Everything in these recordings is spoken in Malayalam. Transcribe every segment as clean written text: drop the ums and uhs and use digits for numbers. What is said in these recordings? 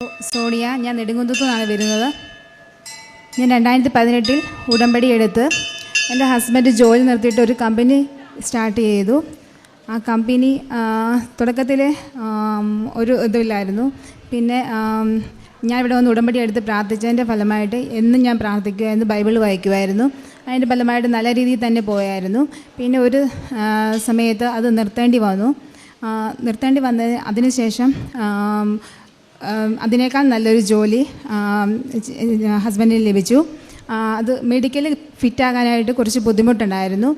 സോണിയ, ഞാൻ നെടുങ്കുന്നത്തു നിന്നാണ് വരുന്നത്. ഞാൻ 2018 ഉടമ്പടി എടുത്ത് എൻ്റെ ഹസ്ബൻഡ് ജോലി നിർത്തിയിട്ട് ഒരു കമ്പനി സ്റ്റാർട്ട് ചെയ്തു. ആ കമ്പനി തുടക്കത്തിൽ ഒരു ഇതില്ലായിരുന്നു. പിന്നെ ഞാൻ ഇവിടെ വന്ന് ഉടമ്പടി എടുത്ത് പ്രാർത്ഥിച്ചതിൻ്റെ ഫലമായിട്ട് എന്നും ഞാൻ പ്രാർത്ഥിക്കുമായിരുന്നു, ബൈബിൾ വായിക്കുമായിരുന്നു. അതിൻ്റെ ഫലമായിട്ട് നല്ല രീതിയിൽ തന്നെ പോയായിരുന്നു. പിന്നെ ഒരു സമയത്ത് അത് നിർത്തേണ്ടി വന്ന് അതിനുശേഷം അതിനേക്കാൾ നല്ലൊരു ജോലി ഹസ്ബൻഡിന് ലഭിച്ചു. അത് മെഡിക്കലി ഫിറ്റാകാനായിട്ട് കുറച്ച് ബുദ്ധിമുട്ടുണ്ടായിരുന്നു.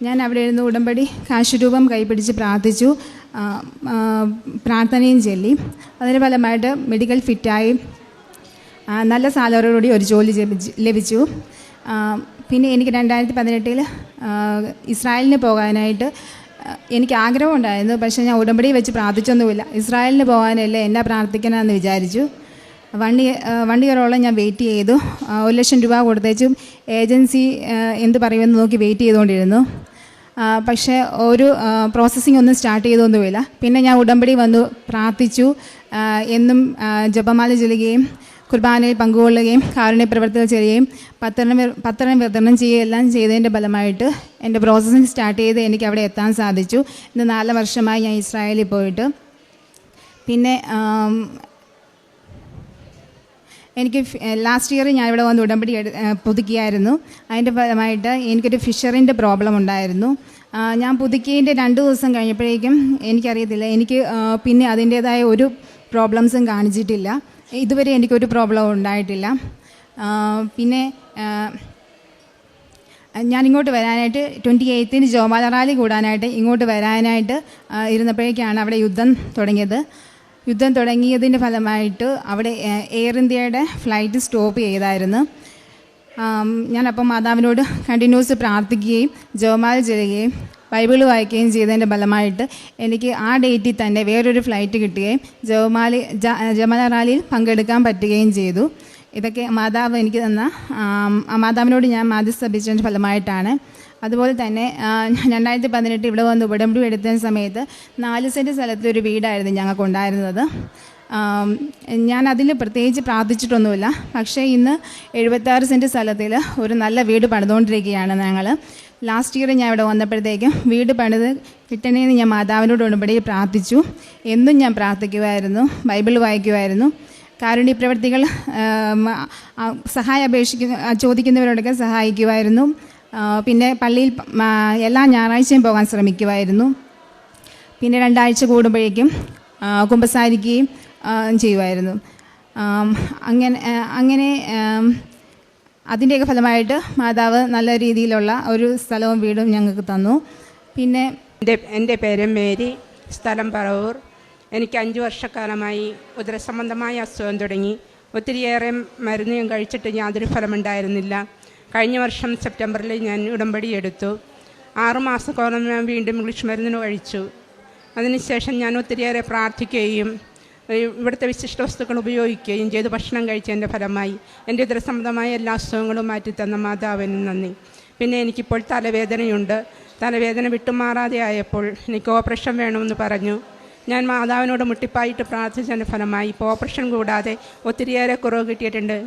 ഞാൻ അവിടെ ഇരുന്ന് ഉടമ്പടി കാശുരൂപം കൈപിടിച്ച് പ്രാർത്ഥിച്ചു, പ്രാർത്ഥനയും ചൊല്ലി. അതിന് ഫലമായിട്ട് മെഡിക്കൽ ഫിറ്റായി നല്ല സാലറിയോടുകൂടി ഒരു ജോലി ലഭിച്ചു. പിന്നെ എനിക്ക് 2018 ഇസ്രായേലിന് പോകാനായിട്ട് എനിക്ക് ആഗ്രഹമുണ്ടായിരുന്നു. പക്ഷേ ഞാൻ ഉടമ്പടി വെച്ച് പ്രാർത്ഥിച്ചൊന്നുമില്ല. ഇസ്രായേലിന് പോകാനല്ലേ എന്നാ പ്രാർത്ഥിക്കണമെന്ന് വിചാരിച്ചു. 1 ഇയറോളം ഞാൻ വെയിറ്റ് ചെയ്തു. 1,00,000 രൂപ കൊടുത്തേച്ചും ഏജൻസി എന്ത് പറയുമെന്ന് നോക്കി വെയിറ്റ് ചെയ്തുകൊണ്ടിരുന്നു. പക്ഷേ ഒരു പ്രോസസ്സിംഗ് ഒന്നും സ്റ്റാർട്ട് ചെയ്തൊന്നുമില്ല. പിന്നെ ഞാൻ ഉടമ്പടി വന്നു പ്രാർത്ഥിച്ചു. എന്നും ജപമാല ചൊല്ലുകയും കുർബാനയിൽ പങ്കുകൊള്ളുകയും കാരുണ്യ പ്രവർത്തനം ചെയ്യുകയും പത്രം വിതരണം ചെയ്യുകയും എല്ലാം ചെയ്തതിൻ്റെ ഫലമായിട്ട് എൻ്റെ പ്രോസസ്സിങ് സ്റ്റാർട്ട് ചെയ്ത് എനിക്ക് അവിടെ എത്താൻ സാധിച്ചു. ഇന്ന് 4 വർഷമായി ഞാൻ ഇസ്രായേലിൽ പോയിട്ട്. പിന്നെ എനിക്ക് ലാസ്റ്റ് ഇയർ ഞാൻ ഇവിടെ വന്ന് ഉടമ്പടി പുതുക്കിയായിരുന്നു. അതിൻ്റെ ഫലമായിട്ട് എനിക്കൊരു ഫിഷറിൻ്റെ പ്രോബ്ലം ഉണ്ടായിരുന്നു. ഞാൻ പുതുക്കിയതിൻ്റെ 2 ദിവസം കഴിഞ്ഞപ്പോഴേക്കും എനിക്കറിയത്തില്ല, എനിക്ക് പിന്നെ അതിൻ്റേതായ ഒരു പ്രോബ്ലംസും കാണിച്ചിട്ടില്ല. ഇതുവരെ എനിക്കൊരു പ്രോബ്ലം ഉണ്ടായിട്ടില്ല. പിന്നെ ഞാനിങ്ങോട്ട് വരാനായിട്ട് 28-ന് ജോമാല റാലി കൂടാനായിട്ട് ഇങ്ങോട്ട് വരാനായിട്ട് ഇരുന്നപ്പോഴേക്കാണ് അവിടെ യുദ്ധം തുടങ്ങിയതിൻ്റെ ഫലമായിട്ട് അവിടെ എയർ ഇന്ത്യയുടെ ഫ്ലൈറ്റ് സ്റ്റോപ്പ് ചെയ്തായിരുന്നു. ഞാനപ്പം മാതാവിനോട് കണ്ടിന്യൂസ് പ്രാർത്ഥിക്കുകയും ജപമാല ചൊല്ലുകയും ബൈബിൾ വായിക്കുകയും ചെയ്തതിൻ്റെ ഫലമായിട്ട് എനിക്ക് ആ ഡേറ്റിൽ തന്നെ വേറൊരു ഫ്ലൈറ്റ് കിട്ടുകയും ജപമാല റാലിയിൽ പങ്കെടുക്കാൻ പറ്റുകയും ചെയ്തു. ഇതൊക്കെ മാതാവ് എനിക്ക് തന്ന മാതാവിനോട് ഞാൻ മാധ്യസ്ഥപിച്ചതിൻ്റെ ഫലമായിട്ടാണ്. അതുപോലെ തന്നെ 2018 ഇവിടെ വന്ന് ഉടമ്പടി എടുത്തതിന് സമയത്ത് 4 സെൻറ്റ് സ്ഥലത്തൊരു വീടായിരുന്നു ഞങ്ങൾക്കുണ്ടായിരുന്നത്. ഞാൻ അതിൽ പ്രത്യേകിച്ച് പ്രാർത്ഥിച്ചിട്ടൊന്നുമില്ല. പക്ഷേ ഇന്ന് 76 സെൻറ്റ് സ്ഥലത്തിൽ ഒരു നല്ല വീട് പണിതുകൊണ്ടിരിക്കുകയാണ് ഞങ്ങൾ. ലാസ്റ്റ് ഇയർ ഞാൻ ഇവിടെ വന്നപ്പോഴത്തേക്കും വീട് പണിത് കിട്ടണേന്ന് ഞാൻ മാതാവിനോട് ഉടമ്പടി പ്രാർത്ഥിച്ചു. എന്നും ഞാൻ പ്രാർത്ഥിക്കുമായിരുന്നു, ബൈബിൾ വായിക്കുമായിരുന്നു. കാരുണ്യ പ്രവർത്തികൾ സഹായം ചോദിക്കുന്നവരോടൊക്കെ സഹായിക്കുമായിരുന്നു. പിന്നെ പള്ളിയിൽ എല്ലാ ഞായറാഴ്ചയും പോകാൻ ശ്രമിക്കുമായിരുന്നു. പിന്നെ 2 ആഴ്ച കൂടുമ്പോഴേക്കും കുമ്പസാരിക്കുകയും ചെയ്യുമായിരുന്നു. അങ്ങനെ അതിൻ്റെയൊക്കെ ഫലമായിട്ട് മാതാവ് നല്ല രീതിയിലുള്ള ഒരു സ്ഥലവും വീടും ഞങ്ങൾക്ക് തന്നു. പിന്നെ എൻ്റെ പേര് മേരി, സ്ഥലം പറവൂർ. എനിക്ക് 5 വർഷക്കാലമായി ഉദരസംബന്ധമായ അസുഖം തുടങ്ങി. ഒത്തിരിയേറെ മരുന്ന് ഞാൻ കഴിച്ചിട്ട് യാതൊരു ഫലമുണ്ടായിരുന്നില്ല. കഴിഞ്ഞ വർഷം സെപ്റ്റംബറിൽ ഞാൻ ഉടമ്പടി എടുത്തു. 6 മാസത്തോളം ഞാൻ വീണ്ടും ഇംഗ്ലീഷ് മരുന്നിന് കഴിച്ചു. അതിനുശേഷം ഞാൻ ഒത്തിരിയേറെ പ്രാർത്ഥിക്കുകയും ഇവിടുത്തെ വിശിഷ്ട വസ്തുക്കൾ ഉപയോഗിക്കുകയും ചെയ്ത് ഭക്ഷണം കഴിച്ചതിൻ്റെ ഫലമായി എൻ്റെ ഉദരസംബന്ധമായ എല്ലാ അസുഖങ്ങളും മാറ്റിത്തന്ന മാതാവിന് നന്ദി. പിന്നെ എനിക്കിപ്പോൾ തലവേദനയുണ്ട്. തലവേദന വിട്ടുമാറാതെ ആയപ്പോൾ എനിക്ക് ഓപ്പറേഷൻ വേണമെന്ന് പറഞ്ഞു. ഞാൻ മാതാവിനോട് മുട്ടിപ്പായിട്ട് പ്രാർത്ഥിച്ചതിൻ്റെ ഫലമായി ഇപ്പോൾ ഓപ്പറേഷൻ കൂടാതെ ഒത്തിരിയേറെ കുറവ് കിട്ടിയിട്ടുണ്ട്.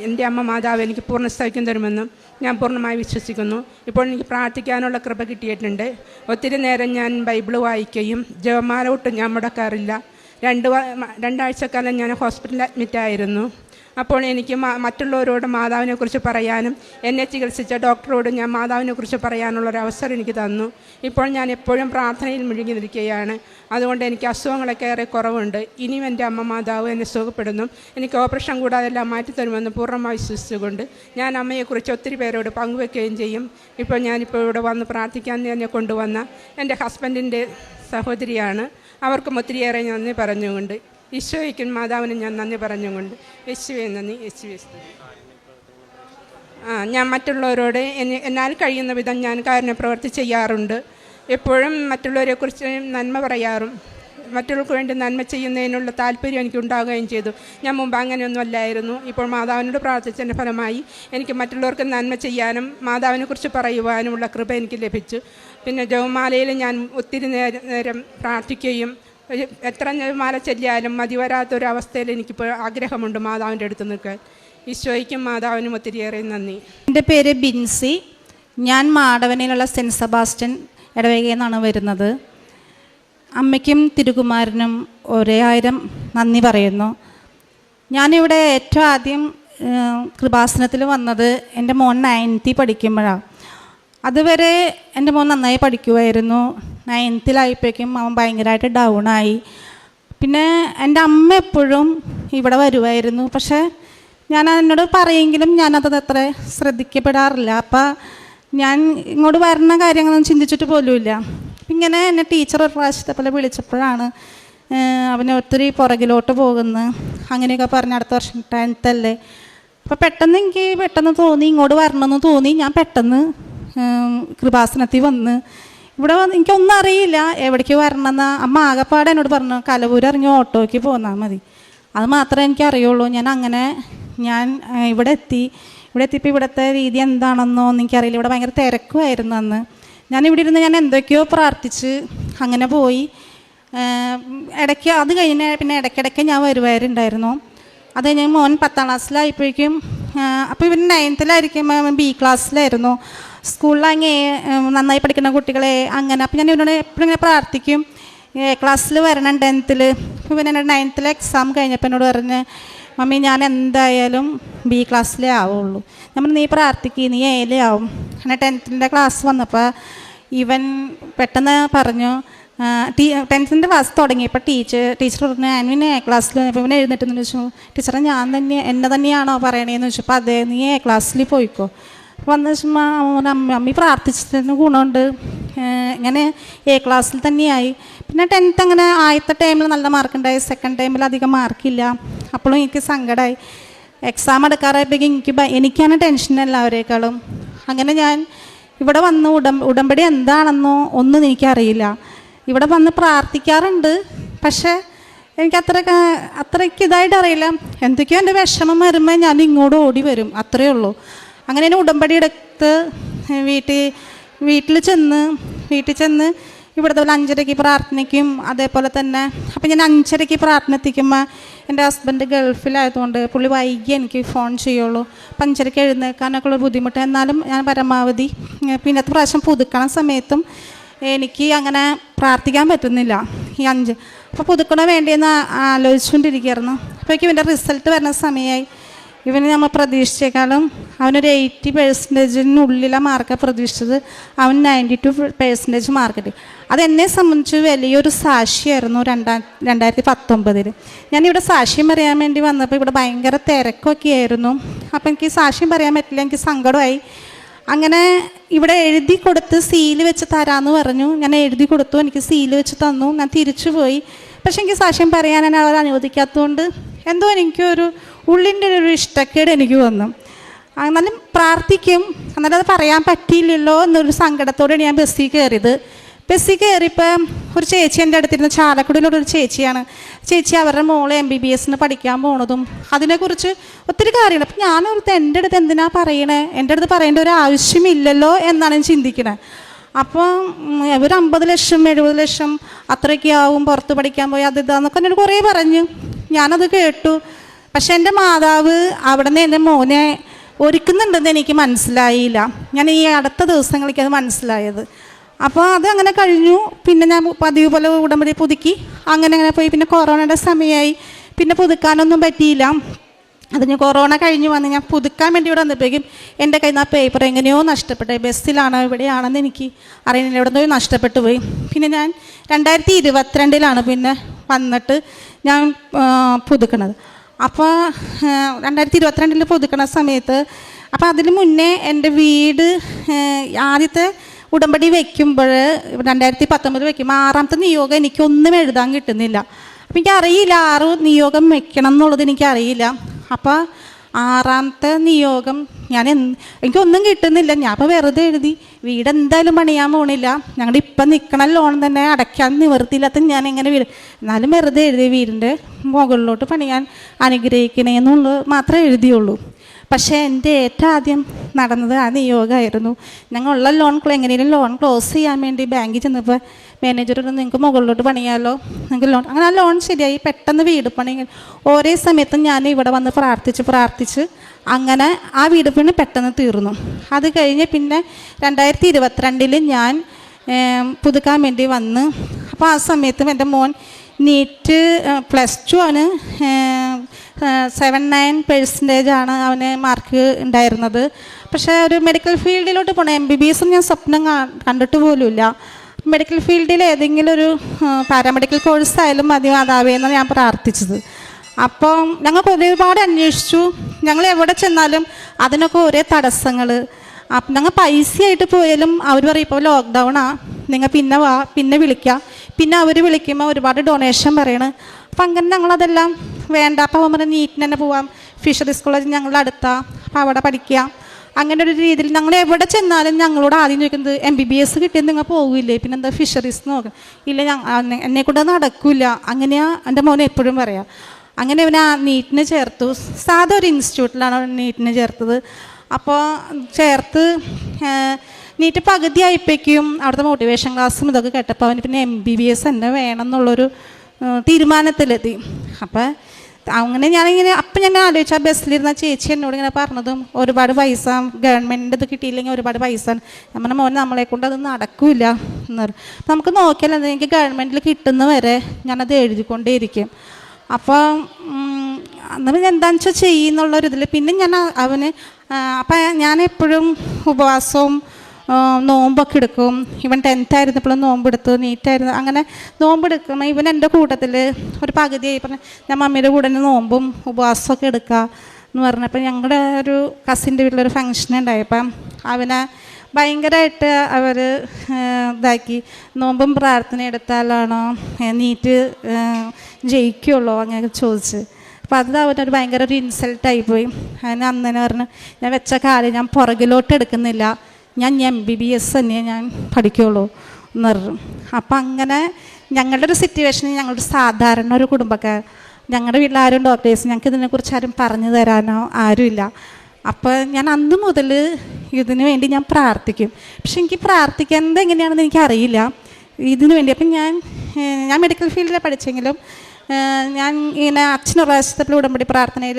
എൻ്റെ അമ്മ മാതാവ് എനിക്ക് പൂർണ്ണ സൗഖ്യം തരുമെന്നും ഞാൻ പൂർണ്ണമായി വിശ്വസിക്കുന്നു. ഇപ്പോൾ എനിക്ക് പ്രാർത്ഥിക്കാനുള്ള കൃപ കിട്ടിയിട്ടുണ്ട്. ഒത്തിരി നേരം ഞാൻ ബൈബിൾ വായിക്കുകയും ജപമാല ഒട്ടും ഞാൻ മുടക്കാറില്ല. 2 ആഴ്ചക്കാലം ഞാൻ ഹോസ്പിറ്റലിൽ അഡ്മിറ്റായിരുന്നു. അപ്പോൾ എനിക്ക് മറ്റുള്ളവരോട് മാതാവിനെക്കുറിച്ച് പറയാനും എന്നെ ചികിത്സിച്ച ഡോക്ടറോട് ഞാൻ മാതാവിനെക്കുറിച്ച് പറയാനുള്ളൊരവസരം എനിക്ക് തന്നു. ഇപ്പോൾ ഞാൻ എപ്പോഴും പ്രാർത്ഥനയിൽ മുഴുകി നിൽക്കുകയാണ്. അതുകൊണ്ട് എനിക്ക് അസുഖങ്ങളൊക്കെ ഏറെ കുറവുണ്ട്. ഇനിയും എൻ്റെ അമ്മ മാതാവ് എന്നെ സുഖപ്പെടുന്നു. എനിക്ക് ഓപ്പറേഷൻ കൂടാതെ എല്ലാം മാറ്റിത്തരുമെന്ന് പൂർണ്ണമായി വിശ്വസിച്ചുകൊണ്ട് ഞാൻ അമ്മയെക്കുറിച്ച് ഒത്തിരി പേരോട് പങ്കുവെക്കുകയും ചെയ്യും. ഞാനിപ്പോൾ ഇവിടെ വന്ന് പ്രാർത്ഥിക്കാൻ എന്നെ കൊണ്ടുവന്ന എൻ്റെ ഹസ്ബൻഡിൻ്റെ സഹോദരിയാണ്. അവർക്കും ഒത്തിരിയേറെ നന്ദി പറഞ്ഞുകൊണ്ട് ഈശോയ്ക്കും മാതാവിനും ഞാൻ നന്ദി പറഞ്ഞുകൊണ്ട് യേശുവേ നന്ദി, യേശുവേ സ്തുതി. ഞാൻ മറ്റുള്ളവരോട് എന്നാൽ കഴിയുന്ന വിധം ഞാൻ കാരുണ്യ പ്രവൃത്തി ചെയ്യാറുണ്ട്. എപ്പോഴും മറ്റുള്ളവരെക്കുറിച്ച് നന്മ പറയാറും മറ്റുള്ളവർക്ക് വേണ്ടി നന്മ ചെയ്യുന്നതിനുള്ള താല്പര്യം എനിക്കുണ്ടാകുകയും ചെയ്തു. ഞാൻ മുമ്പ് അങ്ങനെയൊന്നും അല്ലായിരുന്നു. ഇപ്പോൾ മാതാവിനോട് പ്രാർത്ഥിച്ചതിൻ്റെ ഫലമായി എനിക്ക് മറ്റുള്ളവർക്ക് നന്മ ചെയ്യാനും മാതാവിനെക്കുറിച്ച് പറയുവാനുമുള്ള കൃപ എനിക്ക് ലഭിച്ചു. പിന്നെ ജപമാലയിൽ ഞാൻ ഒത്തിരി നേരം പ്രാർത്ഥിക്കുകയും എത്ര മാല ചൊല്ലിയാലും മതി വരാത്തൊരവസ്ഥയിൽ എനിക്കിപ്പോൾ ആഗ്രഹമുണ്ട് മാതാവിൻ്റെ അടുത്ത് നിൽക്കാൻ. ഈശോയ്ക്കും മാതാവിനും ഒത്തിരിയേറെ നന്ദി. എൻ്റെ പേര് ബിൻസി. ഞാൻ മാടവനയിലുള്ള സെൻറ്റ് സെബാസ്റ്റ്യൻ ഇടവകയിൽ നിന്നാണ് വരുന്നത്. അമ്മയ്ക്കും തിരുകുമാരനും ഒരേ ആയിരം നന്ദി പറയുന്നു. ഞാനിവിടെ ഏറ്റവും ആദ്യം കൃപാസനത്തിൽ വന്നത് എൻ്റെ മോൻ 9th പഠിക്കുമ്പോഴാണ്. അതുവരെ എൻ്റെ മോൻ നന്നായി പഠിക്കുമായിരുന്നു. 9th അവൻ ഭയങ്കരമായിട്ട് ഡൗണായി. പിന്നെ എൻ്റെ അമ്മ എപ്പോഴും ഇവിടെ വരുമായിരുന്നു. പക്ഷേ ഞാൻ എന്നോട് പറയുമെങ്കിലും ഞാനത് അത്ര ശ്രദ്ധിക്കപ്പെടാറില്ല. അപ്പം ഞാൻ ഇങ്ങോട്ട് വരുന്ന കാര്യങ്ങളൊന്നും ചിന്തിച്ചിട്ട് പോലുമില്ല. ഇങ്ങനെ എന്നെ ടീച്ചർ ഒരു പ്രാവശ്യത്തെ പോലെ വിളിച്ചപ്പോഴാണ് അവന് ഒത്തിരി പുറകിലോട്ട് പോകുന്നു അങ്ങനെയൊക്കെ പറഞ്ഞ് അടുത്ത വർഷം 10th അല്ലേ. അപ്പോൾ പെട്ടെന്ന് തോന്നി ഇങ്ങോട്ട് വരണമെന്ന് തോന്നി. ഞാൻ പെട്ടെന്ന് കൃപാസനത്തിൽ വന്ന് ഇവിടെ വന്ന് എനിക്കൊന്നും അറിയില്ല എവിടേക്ക് വരണമെന്ന്. അമ്മ ആകെപ്പാടെ എന്നോട് പറഞ്ഞു കലവൂർ ഇറങ്ങി ഓട്ടോയ്ക്ക് പോന്നാൽ മതി. അത് മാത്രമേ എനിക്ക് അറിയുള്ളൂ. ഞാൻ ഇവിടെ എത്തിയപ്പോൾ ഇവിടുത്തെ രീതി എന്താണെന്നോ എനിക്കറിയില്ല. ഇവിടെ ഭയങ്കര തിരക്കുമായിരുന്നു അന്ന്. ഞാനിവിടെ ഇരുന്ന് ഞാൻ എന്തൊക്കെയോ പ്രാർത്ഥിച്ച് അങ്ങനെ പോയി. ഇടയ്ക്ക് അത് കഴിഞ്ഞ് പിന്നെ ഇടയ്ക്കിടയ്ക്ക് ഞാൻ വരുമായിരുന്നുണ്ടായിരുന്നു. അത് കഴിഞ്ഞ് മോൻ 10th ക്ലാസ്സിലായപ്പോഴേക്കും അപ്പോൾ ഇവൻ 9th B ക്ലാസ്സിലായിരുന്നു. സ്കൂളിലാണെങ്കിൽ നന്നായി പഠിക്കുന്ന കുട്ടികളെ അങ്ങനെ. അപ്പോൾ ഞാൻ ഇവനോട് എപ്പോഴും ഇങ്ങനെ പ്രാർത്ഥിക്കും ക്ലാസ്സിൽ വരണം 10th. അപ്പോൾ ഇവൻ എൻ്റെ 9th എക്സാം കഴിഞ്ഞപ്പോൾ എന്നോട് പറഞ്ഞ് മമ്മി ഞാൻ എന്തായാലും B ക്ലാസ്സിലേ ആവുള്ളൂ. നമ്മൾ നീ പ്രാർത്ഥിക്കുക നീ A ആവും. അങ്ങനെ 10th ക്ലാസ് വന്നപ്പോൾ ഇവൻ പെട്ടെന്ന് പറഞ്ഞു 10th ക്ലാസ് തുടങ്ങിയപ്പോൾ ടീച്ചർ പറഞ്ഞു ആൻവിനെ A ക്ലാസ്സിൽ വന്നപ്പോൾ ഇവനെ എഴുന്നേറ്റെന്ന് ചോദിച്ചു ടീച്ചറെ എന്നെ തന്നെയാണോ പറയണേന്ന് ചോദിച്ചപ്പോൾ അതെ നീ A ക്ലാസ്സിൽ പോയിക്കോ. അപ്പോൾ വന്ന് വെച്ചാൽ അമ്മി പ്രാർത്ഥിച്ചതിന് ഗുണമുണ്ട്. ഇങ്ങനെ A ക്ലാസ്സിൽ തന്നെയായി. പിന്നെ 10th അങ്ങനെ ആദ്യത്തെ ടൈമിൽ നല്ല മാർക്കുണ്ടായി. സെക്കൻഡ് ടൈമിൽ അധികം മാർക്കില്ല. അപ്പോഴും എനിക്ക് സങ്കടമായി. എക്സാം എടുക്കാറായപ്പോഴേക്കും എനിക്കാണ് ടെൻഷൻ എല്ലാവരേക്കാളും. അങ്ങനെ ഞാൻ ഇവിടെ വന്ന് ഉടമ്പടി എന്താണെന്നോ ഒന്നും എനിക്കറിയില്ല. ഇവിടെ വന്ന് പ്രാർത്ഥിക്കാറുണ്ട്. പക്ഷേ എനിക്ക് അത്രയ്ക്ക് ഇതായിട്ട് അറിയില്ല. എന്തൊക്കെയോ എൻ്റെ വിഷമം വരുമ്പോൾ ഞാൻ ഇങ്ങോട്ട് ഓടി വരും, അത്രയേ ഉള്ളൂ. അങ്ങനെ തന്നെ ഉടമ്പടി എടുത്ത് വീട്ടിൽ ചെന്ന് ഇവിടുത്തെ പോലെ 5:30 പ്രാർത്ഥനയ്ക്കും അതേപോലെ തന്നെ. അപ്പം ഞാൻ 5:30 പ്രാർത്ഥന എത്തിക്കുമ്പോൾ എൻ്റെ ഹസ്ബൻഡ് ഗൾഫിലായതുകൊണ്ട് പുള്ളി വൈകി എനിക്ക് ഫോൺ ചെയ്യുള്ളൂ. 5:30 എഴുന്നേൽക്കാനൊക്കെ ഉള്ള ബുദ്ധിമുട്ട്. എന്നാലും ഞാൻ പരമാവധി പിന്നത്തെ പ്രാവശ്യം പുതുക്കണ സമയത്തും എനിക്ക് അങ്ങനെ പ്രാർത്ഥിക്കാൻ പറ്റുന്നില്ല ഈ 5. അപ്പോൾ പുതുക്കണ വേണ്ടിയെന്ന് ആലോചിച്ചുകൊണ്ടിരിക്കുകയായിരുന്നു. അപ്പോഴേക്കും ഇവൻ്റെ റിസൾട്ട് വരുന്ന സമയമായി. ഇവന് നമ്മൾ പ്രതീക്ഷിച്ചേക്കാളും അവനൊരു 80% മാർക്കാണ് പ്രതീക്ഷിച്ചത്. അവൻ 92% മാർക്ക് കിട്ടി. അതെന്നെ സംബന്ധിച്ച് വലിയൊരു സാക്ഷിയായിരുന്നു. 2019 ഞാനിവിടെ സാക്ഷ്യം പറയാൻ വേണ്ടി വന്നപ്പോൾ ഇവിടെ ഭയങ്കര തിരക്കൊക്കെ ആയിരുന്നു. അപ്പോൾ എനിക്ക് സാക്ഷ്യം പറയാൻ പറ്റില്ല, എനിക്ക് സങ്കടമായി. അങ്ങനെ ഇവിടെ എഴുതി കൊടുത്ത് സീല് വെച്ച് തരാമെന്ന് പറഞ്ഞു. ഞാൻ എഴുതി കൊടുത്തു, എനിക്ക് സീല് വെച്ച് തന്നു. ഞാൻ തിരിച്ചു പോയി. പക്ഷെ എനിക്ക് സാക്ഷ്യം പറയാൻ അവർ അനുവദിക്കാത്തതുകൊണ്ട് എന്തോ എനിക്കൊരു ഉള്ളിൻ്റെ ഒരു ഇഷ്ടക്കേട് എനിക്ക് വന്നു. എന്നാലും പ്രാർത്ഥിക്കും, എന്നാലും അത് പറയാൻ പറ്റിയില്ലല്ലോ എന്നൊരു സങ്കടത്തോടെയാണ് ഞാൻ ബസ്സിൽ കയറിയത്. ബസ്സിൽ കയറിയപ്പോൾ ഒരു ചേച്ചി എൻ്റെ അടുത്തിരുന്ന ചാലക്കുടിയിലുള്ളൊരു ചേച്ചിയാണ്. ചേച്ചി അവരുടെ മോളെ MBBS പഠിക്കാൻ പോണതും അതിനെക്കുറിച്ച് ഒത്തിരി കാര്യങ്ങൾ. അപ്പം ഞാനോർത്ത് എൻ്റെ അടുത്ത് എന്തിനാ പറയണേ, എൻ്റെ അടുത്ത് പറയേണ്ട ഒരു ആവശ്യമില്ലല്ലോ എന്നാണ് ഞാൻ ചിന്തിക്കണേ. അപ്പോൾ ഒരു 50 ലക്ഷം 70 ലക്ഷം അത്രയൊക്കെ ആവും പുറത്ത് പഠിക്കാൻ പോയി അത് ഇതാന്നൊക്കെ എന്നോട് കുറേ പറഞ്ഞു. ഞാനത് കേട്ടു. പക്ഷെ എൻ്റെ മാതാവ് അവിടെ നിന്ന് എൻ്റെ മോനെ ഒരുക്കുന്നുണ്ടെന്ന് എനിക്ക് മനസ്സിലായില്ല. ഞാൻ ഈ അടുത്ത ദിവസങ്ങളിലേക്ക് അത് മനസ്സിലായത്. അപ്പോൾ അത് അങ്ങനെ കഴിഞ്ഞു. പിന്നെ ഞാൻ പതിവ് പോലെ ഉടമ്പടി പുതുക്കി അങ്ങനെ പോയി. പിന്നെ കൊറോണയുടെ സമയമായി, പിന്നെ പുതുക്കാനൊന്നും പറ്റിയില്ല. അതിന് കൊറോണ കഴിഞ്ഞ് വന്ന് ഞാൻ പുതുക്കാൻ വേണ്ടി ഇവിടെ വന്നപ്പോഴേക്കും എൻ്റെ കയ്യിൽ നിന്ന് ആ പേപ്പർ എങ്ങനെയോ നഷ്ടപ്പെട്ടു. ബസ്സിലാണോ ഇവിടെയാണെന്ന് എനിക്ക് അറിയുന്നില്ല, എവിടെ നിന്നോ നഷ്ടപ്പെട്ടു പോയി. പിന്നെ ഞാൻ 2022 പിന്നെ വന്നിട്ട് ഞാൻ പുതുക്കണത്. അപ്പോൾ 2022 പുതുക്കണ സമയത്ത് അപ്പോൾ അതിന് മുന്നേ എൻ്റെ വീട് ആദ്യത്തെ ഉടമ്പടി വയ്ക്കുമ്പോൾ 2019 വയ്ക്കുമ്പോൾ 6ാമത്തെ നിയോഗം എനിക്കൊന്നും എഴുതാൻ കിട്ടുന്നില്ല. അപ്പം എനിക്കറിയില്ല 6 നിയോഗം വെക്കണം എന്നുള്ളത് എനിക്കറിയില്ല. അപ്പോൾ 6ാമത്തെ നിയോഗം എനിക്കൊന്നും കിട്ടുന്നില്ല. ഞാൻ അപ്പോൾ വെറുതെ എഴുതി വീട് എന്തായാലും പണിയാൻ പോണില്ല, ഞങ്ങളുടെ ഇപ്പം നിൽക്കണ ലോൺ തന്നെ അടയ്ക്കാൻ നിവർത്തിയില്ലാത്ത ഞാൻ എങ്ങനെ വീട്, എന്നാലും വെറുതെ എഴുതി വീടിൻ്റെ മുകളിലോട്ട് പണിയാൻ അനുഗ്രഹിക്കണേ എന്നുള്ളത് മാത്രമേ എഴുതിയുള്ളൂ. പക്ഷേ എൻ്റെ ഏറ്റവും ആദ്യം നടന്നത് ആ നിയോഗമായിരുന്നു. ഞങ്ങളുള്ള എങ്ങനെയും ലോൺ ക്ലോസ് ചെയ്യാൻ വേണ്ടി ബാങ്കിൽ ചെന്നപ്പോൾ മാനേജർ നിങ്ങൾക്ക് മുകളിലോട്ട് പണിയാമല്ലോ, നിങ്ങൾക്ക് ലോൺ. അങ്ങനെ ആ ലോൺ ശരിയായി. പെട്ടെന്ന് വീട് പണി ഒരേ സമയത്ത് ഞാൻ ഇവിടെ വന്ന് പ്രാർത്ഥിച്ച് അങ്ങനെ ആ വീട് പണി പെട്ടെന്ന് തീർന്നു. അത് കഴിഞ്ഞ് പിന്നെ 2022 ഞാൻ പുതുക്കാൻ വേണ്ടി വന്ന്. അപ്പോൾ ആ സമയത്തും എൻ്റെ മോൻ നീറ്റ് +2 ആണ്, 79% ആണ് അവന് മാർക്ക് ഉണ്ടായിരുന്നത്. പക്ഷേ ഒരു മെഡിക്കൽ ഫീൽഡിലോട്ട് പോകണം, MBBS ഞാൻ സ്വപ്നം കണ്ടിട്ട് പോലുമില്ല. മെഡിക്കൽ ഫീൽഡിൽ ഏതെങ്കിലും ഒരു പാരാമെഡിക്കൽ കോഴ്സ് ആയാലും മതി മാതാവേന്നാണ് ഞാൻ പ്രാർത്ഥിച്ചത്. അപ്പം ഞങ്ങൾക്ക് ഒരുപാട് അന്വേഷിച്ചു. ഞങ്ങൾ എവിടെ ചെന്നാലും അതിനൊക്കെ ഒരേ തടസ്സങ്ങൾ. അപ്പം ഞങ്ങൾ പൈസയായിട്ട് പോയാലും അവർ പറയും ഇപ്പോൾ ലോക്ക്ഡൗണാ, നിങ്ങൾ പിന്നെ വാ, പിന്നെ വിളിക്കുക. പിന്നെ അവർ വിളിക്കുമ്പോൾ ഒരുപാട് ഡൊണേഷൻ പറയണ്. അപ്പം അങ്ങനെ ഞങ്ങളതെല്ലാം വേണ്ട. അപ്പോൾ അവൻ പറഞ്ഞാൽ നീറ്റിന് തന്നെ പോവാം, ഫിഷറീസ് കോളേജ് ഞങ്ങളുടെ അടുത്താണ്, അപ്പോൾ അവിടെ പഠിക്കുക. അങ്ങനെ ഒരു രീതിയിൽ ഞങ്ങൾ എവിടെ ചെന്നാലും ഞങ്ങളോട് ആദ്യം ചോദിക്കുന്നത് MBBS കിട്ടിയത് നിങ്ങൾ പോകില്ലേ, പിന്നെ എന്താ ഫിഷറീസ് നോക്കാം. ഇല്ല, എന്നെക്കൊണ്ട് നടക്കില്ല. അങ്ങനെയാണ് എൻ്റെ മോനെ എപ്പോഴും പറയാം. അങ്ങനെ അവനെ ആ നീറ്റിന് ചേർത്തു. സാധാ ഒരു ഇൻസ്റ്റിറ്റ്യൂട്ടിലാണ് അവൻ നീറ്റിന് ചേർത്തത്. അപ്പോൾ ചേർത്ത് നീറ്റ് പകുതി ആയിപ്പോഴേക്കും അവിടുത്തെ മോട്ടിവേഷൻ ക്ലാസ്സും ഇതൊക്കെ കേട്ടപ്പോൾ അവന് പിന്നെ MBBS തന്നെ വേണം എന്നുള്ളൊരു തീരുമാനത്തിലെത്തി. അപ്പോൾ അങ്ങനെ അപ്പം ഞാൻ ആലോചിച്ചു, ആ ബസ്സിലിരുന്ന ചേച്ചി എന്നോട് ഇങ്ങനെ പറഞ്ഞതും ഒരുപാട് പൈസ ഗവൺമെൻറ്റിൻ്റെ ഇത് കിട്ടിയില്ലെങ്കിൽ ഒരുപാട് പൈസ. നമ്മുടെ മോൻ നമ്മളെ കൊണ്ട് അത് നടക്കില്ല എന്ന് പറയും. നമുക്ക് നോക്കിയാൽ എനിക്ക് ഗവൺമെൻറ്റിൽ കിട്ടുന്ന വരെ ഞാനത് എഴുതിക്കൊണ്ടേയിരിക്കും. അപ്പോൾ അന്നേരം എന്താണെന്ന് വെച്ചാൽ ചെയ്യുന്നുള്ളൊരിതിൽ പിന്നെ ഞാൻ അവന് അപ്പം ഞാൻ എപ്പോഴും ഉപവാസവും നോമ്പൊക്കെ എടുക്കും. ഇവൻ 10th ആയിരുന്നപ്പോഴും നോമ്പെടുത്തു, നീറ്റായിരുന്നു. അങ്ങനെ നോമ്പെടുക്കുമ്പോൾ ഇവൻ എൻ്റെ കൂട്ടത്തിൽ ഒരു പകുതിയായി പറഞ്ഞ ഞാൻ മമ്മിയുടെ കൂടെ തന്നെ നോമ്പും ഉപവാസമൊക്കെ എടുക്കുക എന്ന് പറഞ്ഞപ്പോൾ ഞങ്ങളുടെ ഒരു കസിൻ്റെ വീട്ടിലൊരു ഫംഗ്ഷൻ ഉണ്ടായപ്പം അവനെ ഭയങ്കരമായിട്ട് അവർ ഇതാക്കി. നോമ്പും പ്രാർത്ഥന എടുത്താലാണോ നീറ്റ് ജയിക്കുള്ളൂ അങ്ങനെയൊക്കെ ചോദിച്ച്. അപ്പോൾ അത് അവനൊരു ഭയങ്കര ഒരു ഇൻസൾട്ടായിപ്പോയി. അതിന് അന്നേനെ പറഞ്ഞു, ഞാൻ വെച്ച കാര്യം ഞാൻ പുറകിലോട്ട് എടുക്കുന്നില്ല, ഞാൻ MBBS തന്നെ ഞാൻ പഠിക്കുള്ളൂ എന്ന് പറഞ്ഞു. അപ്പം അങ്ങനെ ഞങ്ങളുടെ ഒരു സിറ്റുവേഷനിൽ ഞങ്ങളുടെ സാധാരണ ഒരു കുടുംബക്കാർ, ഞങ്ങളുടെ വീട്ടിൽ ആരും ഡോക്ടേഴ്സ്, ഞങ്ങൾക്ക് ഇതിനെക്കുറിച്ച് ആരും പറഞ്ഞു തരാനോ ആരുമില്ല. അപ്പോൾ ഞാൻ അന്ന് മുതൽ ഇതിനു വേണ്ടി ഞാൻ പ്രാർത്ഥിക്കും. പക്ഷെ എനിക്ക് പ്രാർത്ഥിക്കുന്നത് എങ്ങനെയാണെന്ന് എനിക്കറിയില്ല ഇതിനു വേണ്ടി. അപ്പം ഞാൻ മെഡിക്കൽ ഫീൽഡിലാണ് പഠിച്ചെങ്കിലും ഞാൻ ഇങ്ങനെ അച്ഛനൊരു പ്രാവശ്യത്തിൽ ഉടമ്പടി പ്രാർത്ഥനയിൽ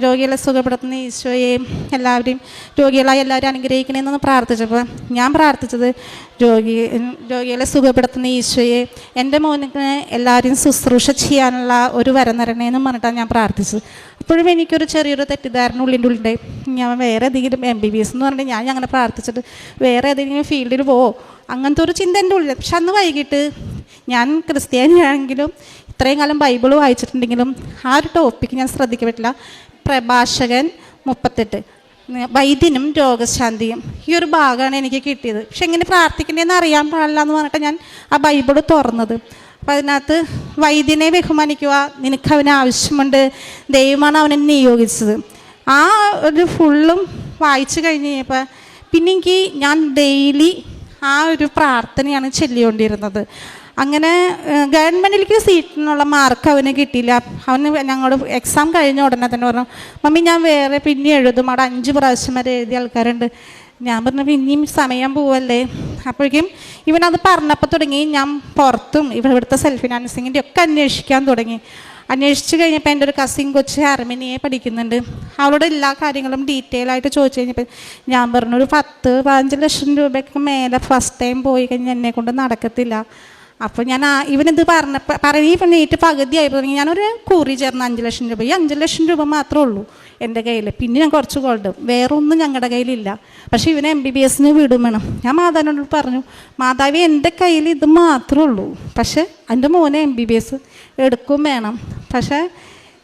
രോഗികളെ സുഖപ്പെടുത്തുന്ന ഈശോയെയും എല്ലാവരെയും രോഗികളായി എല്ലാവരും അനുഗ്രഹിക്കണമെന്ന് പ്രാർത്ഥിച്ചപ്പോൾ ഞാൻ പ്രാർത്ഥിച്ചത് രോഗികളെ സുഖപ്പെടുത്തുന്ന ഈശോയെ എൻ്റെ മോനിന് എല്ലാവരും ശുശ്രൂഷ ചെയ്യാനുള്ള ഒരു വരം തരണേന്നും പറഞ്ഞിട്ടാണ് ഞാൻ പ്രാർത്ഥിച്ചത്. അപ്പോഴും എനിക്കൊരു ചെറിയൊരു തെറ്റിദ്ധാരണ ഉള്ളിൻ്റെ ഞാൻ വേറെ ഏതെങ്കിലും MBBS എന്ന് പറഞ്ഞിട്ട് ഞാൻ അങ്ങനെ പ്രാർത്ഥിച്ചിട്ട് വേറെ ഏതെങ്കിലും ഫീൽഡിൽ പോവോ അങ്ങനത്തെ ഒരു ചിന്ത എൻ്റെ ഉള്ളിൽ. പക്ഷെ അന്ന് വൈകിട്ട് ഞാൻ ക്രിസ്ത്യാനിയാണെങ്കിലും ഇത്രയും കാലം ബൈബിൾ വായിച്ചിട്ടുണ്ടെങ്കിലും ആ ഒരു ടോപ്പിക്ക് ഞാൻ ശ്രദ്ധിക്കപ്പെട്ടില്ല. പ്രഭാഷകൻ 38 വൈദ്യനും രോഗശാന്തിയും ഈ ഒരു ഭാഗമാണ് എനിക്ക് കിട്ടിയത്. പക്ഷെ എങ്ങനെ പ്രാർത്ഥിക്കേണ്ടതെന്ന് അറിയാൻ പാടില്ല എന്ന് പറഞ്ഞിട്ട് ഞാൻ ആ ബൈബിൾ തുറന്നത്. അപ്പം അതിനകത്ത് വൈദ്യനെ ബഹുമാനിക്കുക, നിനക്ക് അവന് ആവശ്യമുണ്ട്, ദൈവമാണ് അവനെ നിയോഗിച്ചത്. ആ ഒരു ഫുള്ളും വായിച്ചു കഴിഞ്ഞ് കഴിഞ്ഞപ്പോൾ പിന്നെ എനിക്ക് ഞാൻ ഡെയിലി ആ ഒരു പ്രാർത്ഥനയാണ് ചൊല്ലിക്കൊണ്ടിരുന്നത്. അങ്ങനെ ഗവൺമെൻറ്റിലേക്ക് സീറ്റിനുള്ള മാർക്ക് അവന് കിട്ടിയില്ല. അവന് ഞങ്ങളുടെ എക്സാം കഴിഞ്ഞ ഉടനെ തന്നെ പറഞ്ഞു, മമ്മി ഞാൻ വേറെ പിന്നെ എഴുതും, അവിടെ 5 പ്രാവശ്യം വരെ എഴുതിയ ആൾക്കാരുണ്ട്. ഞാൻ പറഞ്ഞു പിന്നെയും സമയം പോവല്ലേ. അപ്പോഴേക്കും ഇവനത് പറഞ്ഞപ്പോൾ തുടങ്ങി ഞാൻ പുറത്തും ഇവിടുത്തെ സെൽഫ് ഫിനാൻസിങ്ങിൻ്റെ ഒക്കെ അന്വേഷിക്കാൻ തുടങ്ങി. അന്വേഷിച്ച് കഴിഞ്ഞപ്പോൾ എൻ്റെ ഒരു കസിൻ കൊച്ച് അർമനിയെ പഠിക്കുന്നുണ്ട്. അവളോട് എല്ലാ കാര്യങ്ങളും ഡീറ്റെയിൽ ആയിട്ട് ചോദിച്ചു കഴിഞ്ഞപ്പോൾ ഞാൻ പറഞ്ഞു ഒരു 10-15 ലക്ഷം രൂപയ്ക്ക് മേലെ ഫസ്റ്റ് ടൈം പോയി കഴിഞ്ഞാൽ എന്നെ കൊണ്ട് നടക്കത്തില്ല. അപ്പോൾ ഞാൻ ഇവനിത് പറഞ്ഞപ്പോൾ നീറ്റ് പകുതിയായപ്പോൾ തുടങ്ങി ഞാനൊരു കുറി ചേർന്ന് 5 ലക്ഷം രൂപ. ഈ 5 ലക്ഷം രൂപ മാത്രമേ ഉള്ളൂ എൻ്റെ കയ്യിൽ. പിന്നെ ഞാൻ കുറച്ച് ഗോൾഡ്, വേറെ ഒന്നും ഞങ്ങളുടെ കയ്യിലില്ല. പക്ഷേ ഇവനെ MBBSന് വിടും വേണം. ഞാൻ മാതാവിനോട് പറഞ്ഞു, മാതാവി എൻ്റെ കയ്യിൽ ഇത് മാത്രമേ ഉള്ളൂ, പക്ഷേ എൻ്റെ മോനെ MBBS എടുക്കും വേണം. പക്ഷേ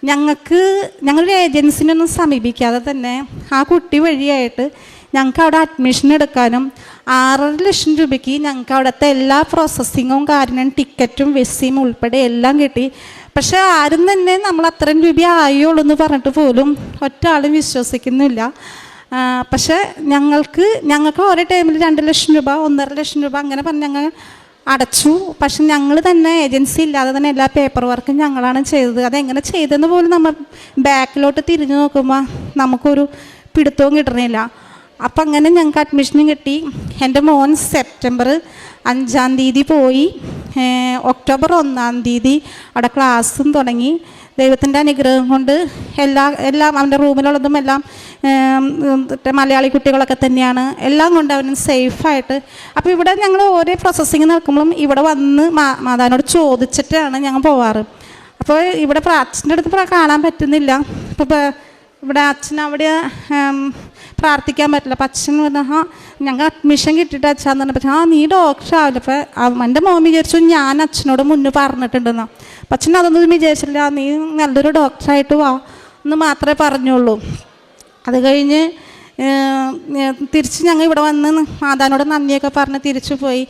ഞങ്ങളുടെ ഏജൻസിനൊന്നും സമീപിക്കാതെ തന്നെ ആ കുട്ടി വഴിയായിട്ട് ഞങ്ങൾക്ക് അവിടെ അഡ്മിഷൻ എടുക്കാനും 6.5 ലക്ഷം രൂപയ്ക്ക് ഞങ്ങൾക്ക് അവിടുത്തെ എല്ലാ പ്രോസസ്സിങ്ങും കാരണം ടിക്കറ്റും വിസയും ഉൾപ്പെടെ എല്ലാം കിട്ടി. പക്ഷേ ആരും തന്നെ നമ്മൾ അത്രയും രൂപ ആയുള്ളൂ എന്ന് പറഞ്ഞിട്ട് പോലും ഒറ്റ ആളും വിശ്വസിക്കുന്നില്ല. പക്ഷേ ഞങ്ങൾക്ക് ഓരോ ടൈമിൽ 2 ലക്ഷം രൂപ 1.5 ലക്ഷം രൂപ അങ്ങനെ പറഞ്ഞ് ഞങ്ങൾ അടച്ചു. പക്ഷെ ഞങ്ങൾ തന്നെ ഏജൻസി ഇല്ലാതെ തന്നെ എല്ലാ പേപ്പർ വർക്കും ഞങ്ങളാണ് ചെയ്തത്. അതെങ്ങനെ ചെയ്തതെന്ന് പോലും നമ്മൾ ബാക്കിലോട്ട് തിരിഞ്ഞു നോക്കുമ്പോൾ നമുക്കൊരു പിടുത്തവും കിട്ടണില്ല. അപ്പം അങ്ങനെ ഞങ്ങൾക്ക് അഡ്മിഷനും കിട്ടി. എൻ്റെ മോൻ സെപ്റ്റംബർ 5-ാം തീയതി പോയി. ഒക്ടോബർ 1-ാം തീയതി അവിടെ ക്ലാസ്സും തുടങ്ങി. ദൈവത്തിൻ്റെ അനുഗ്രഹം കൊണ്ട് എല്ലാം അവൻ്റെ റൂമിലുള്ളതും എല്ലാം മലയാളി കുട്ടികളൊക്കെ തന്നെയാണ്. എല്ലാം കൊണ്ട് അവൻ സേഫായിട്ട്. അപ്പോൾ ഇവിടെ ഞങ്ങൾ ഓരോ പ്രോസസ്സിങ് നടക്കുമ്പോഴും ഇവിടെ വന്ന് മാതാവിനോട് ചോദിച്ചിട്ടാണ് ഞങ്ങൾ പോവാറ്. അപ്പോൾ ഇവിടെ അച്ഛൻ്റെ അടുത്ത് കാണാൻ പറ്റുന്നില്ല. ഇപ്പോൾ ഇവിടെ അച്ഛൻ അവിടെ പ്രാർത്ഥിക്കാൻ പറ്റില്ല. അപ്പം അച്ഛൻ പറഞ്ഞാൽ ഞങ്ങൾ അഡ്മിഷൻ കിട്ടിയിട്ട് അച്ഛാന്ന് പറഞ്ഞപ്പോൾ നീ ഡോക്ടർ ആവില്ല. അപ്പോൾ എൻ്റെ മോൻ വിചാരിച്ചു ഞാൻ അച്ഛനോട് മുന്നേ പറഞ്ഞിട്ടുണ്ടെന്നോ. അപ്പം അച്ഛൻ അതൊന്നും വിചാരിച്ചില്ല, നീ നല്ലൊരു ഡോക്ടറായിട്ട് വാ എന്ന് മാത്രമേ പറഞ്ഞുള്ളൂ. അത് കഴിഞ്ഞ് തിരിച്ച് ഞങ്ങൾ ഇവിടെ വന്ന് മാതാവിനോട് നന്ദിയൊക്കെ പറഞ്ഞ് തിരിച്ചു പോയി.